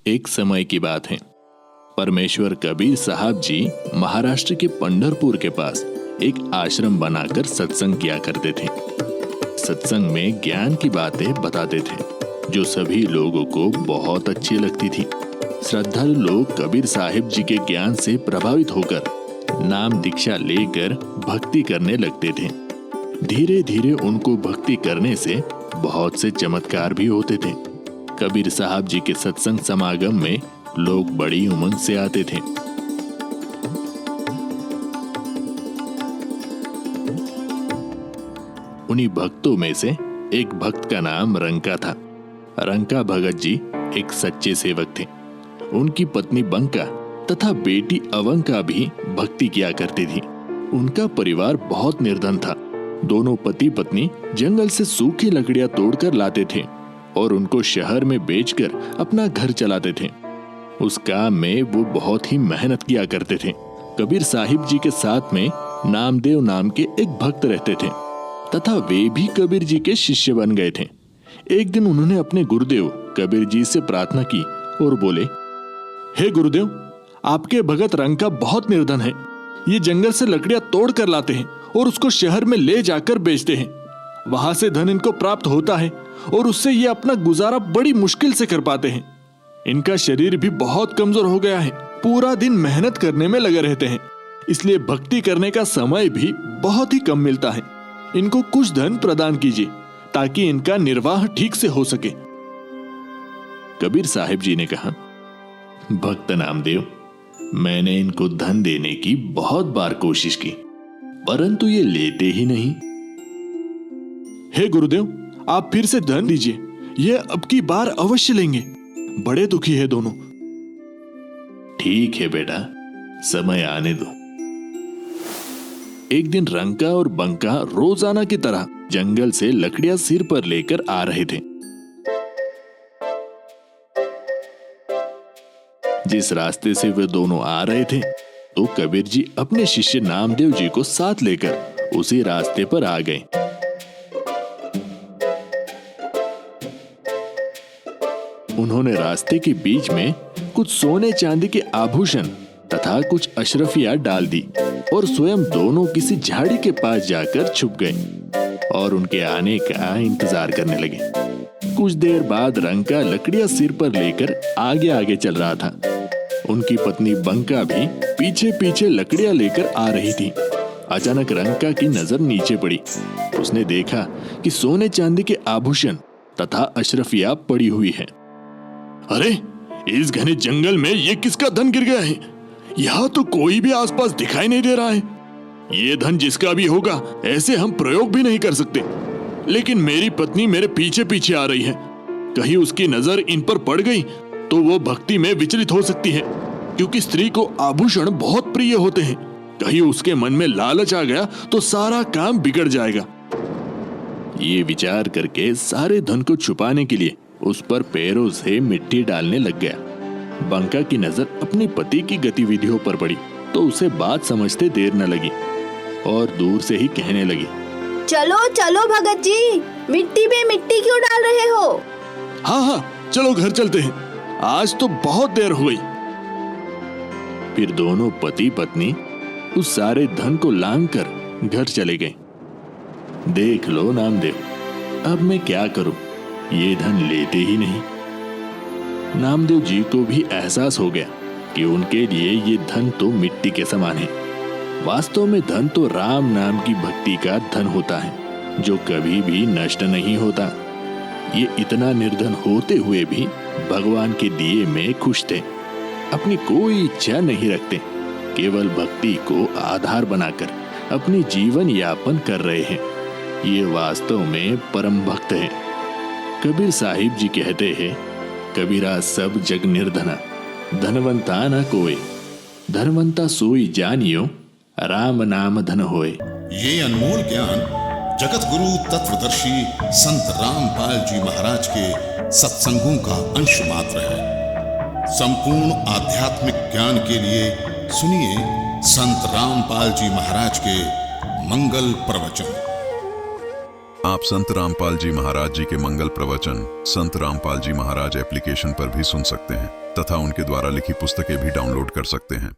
एक समय की बात है। परमेश्वर कबीर साहब जी महाराष्ट्र के पंढरपुर के पास एक आश्रम बनाकर सत्संग किया करते थे। सत्संग में ज्ञान की बातें बताते थे जो सभी लोगों को बहुत अच्छी लगती थी। श्रद्धालु लोग कबीर साहिब जी के ज्ञान से प्रभावित होकर नाम दीक्षा लेकर भक्ति करने लगते थे। धीरे धीरे उनको भक्ति करने से बहुत से चमत्कार भी होते थे। कबीर साहब जी के सत्संग समागम में लोग बड़ी उमंग से आते थे। उन्हीं भक्तों में से एक भक्त का नाम रंका था। रंका भगत जी एक सच्चे सेवक थे। उनकी पत्नी बंका तथा बेटी अवंका भी भक्ति किया करती थी। उनका परिवार बहुत निर्धन था। दोनों पति पत्नी जंगल से सूखी लकड़ियां तोड़कर लाते थे और उनको शहर में बेचकर अपना घर चलाते थे। उस काम में वो बहुत ही मेहनत किया करते थे। कबीर साहिब जी के साथ में नामदेव नाम के एक भक्त रहते थे तथा वे भी कबीर जी के शिष्य बन गए थे। एक दिन उन्होंने अपने गुरुदेव कबीर जी से प्रार्थना की और बोले, हे गुरुदेव, आपके भगत रंका बहुत निर्धन है। ये जंगल से लकड़ियां तोड़ कर लाते हैं और उसको शहर में ले जाकर बेचते हैं। वहां से धन इनको प्राप्त होता है और उससे ये अपना गुजारा बड़ी मुश्किल से कर पाते हैं। इनका शरीर भी बहुत कमजोर हो गया है। पूरा दिन मेहनत करने में लगे रहते हैं, इसलिए भक्ति करने का समय भी बहुत ही कम मिलता है। इनको कुछ धन प्रदान कीजिए ताकि इनका निर्वाह ठीक से हो सके। कबीर साहिब जी ने कहा, भक्त नामदेव, मैंने इनको धन देने की बहुत बार कोशिश की, परंतु ये लेते ही नहीं। हे गुरुदेव, आप फिर से धन दीजिए, ये अब की बार अवश्य लेंगे। बड़े दुखी है दोनों। ठीक है बेटा, समय आने दो। एक दिन रंका और बंका रोजाना की तरह जंगल से लकड़ियां सिर पर लेकर आ रहे थे। जिस रास्ते से वे दोनों आ रहे थे तो कबीर जी अपने शिष्य नामदेव जी को साथ लेकर उसी रास्ते पर आ गए। उन्होंने रास्ते के बीच में कुछ सोने चांदी के आभूषण तथा कुछ अशरफियां डाल दी और स्वयं दोनों किसी झाड़ी के पास जाकर छुप गए और उनके आने का इंतजार करने लगे। कुछ देर बाद रंका लकड़ियां सिर पर लेकर आगे आगे चल रहा था। उनकी पत्नी बंका भी पीछे पीछे लकड़ियां लेकर आ रही थी। अचानक रंका की नजर नीचे पड़ी। उसने देखा कि सोने चांदी के आभूषण तथा अशरफियां पड़ी हुई है। अरे, इस घने जंगल में ये किसका धन गिर गया है? यहाँ तो कोई भी आसपास दिखाई नहीं दे रहा है। ये धन जिसका भी होगा, ऐसे हम प्रयोग भी नहीं कर सकते। लेकिन मेरी पत्नी मेरे पीछे पीछे आ रही है। कहीं उसकी नजर इन पर पड़ गई तो वो भक्ति में विचलित हो सकती है, क्योंकि स्त्री को आभूषण बहुत प्रिय होते हैं। कहीं उसके मन में लालच आ गया तो सारा काम बिगड़ जाएगा। ये विचार करके सारे धन को छुपाने के लिए उस पर पैरों से मिट्टी डालने लग गया। बंका की नजर अपने पति की गतिविधियों पर पड़ी तो उसे बात समझते देर न लगी और दूर से ही कहने लगी, चलो चलो भगत जी, मिट्टी में मिट्टी क्यों डाल रहे हो? हाँ हाँ, चलो घर चलते हैं, आज तो बहुत देर हो गई। फिर दोनों पति पत्नी उस सारे धन को लांघकर घर चले गए। देख लो नामदेव, अब मैं क्या करूं, ये धन लेते ही नहीं। नामदेव जी को भी एहसास हो गया कि उनके लिए ये धन तो मिट्टी के समान है। वास्तव में धन तो राम नाम की भक्ति का धन होता है जो कभी भी नष्ट नहीं होता। ये इतना निर्धन होते हुए भी भगवान के दिए में खुश थे। अपनी कोई इच्छा नहीं रखते, केवल भक्ति को आधार बनाकर अपनी जीवन यापन कर रहे हैं। ये वास्तव में परम भक्त हैं। कबीर साहिब जी कहते हैं, कबीरा सब जग निर्धना, धनवंता न कोय, धनवंता सोई जानियो, राम नाम धन होए। ये अनमोल ज्ञान जगत गुरु तत्वदर्शी संत रामपाल जी महाराज के सत्संगों का अंश मात्र है। संपूर्ण आध्यात्मिक ज्ञान के लिए सुनिए संत रामपाल जी महाराज के मंगल प्रवचन। आप संत रामपाल जी महाराज जी के मंगल प्रवचन संत रामपाल जी महाराज एप्लीकेशन पर भी सुन सकते हैं तथा उनके द्वारा लिखी पुस्तकें भी डाउनलोड कर सकते हैं।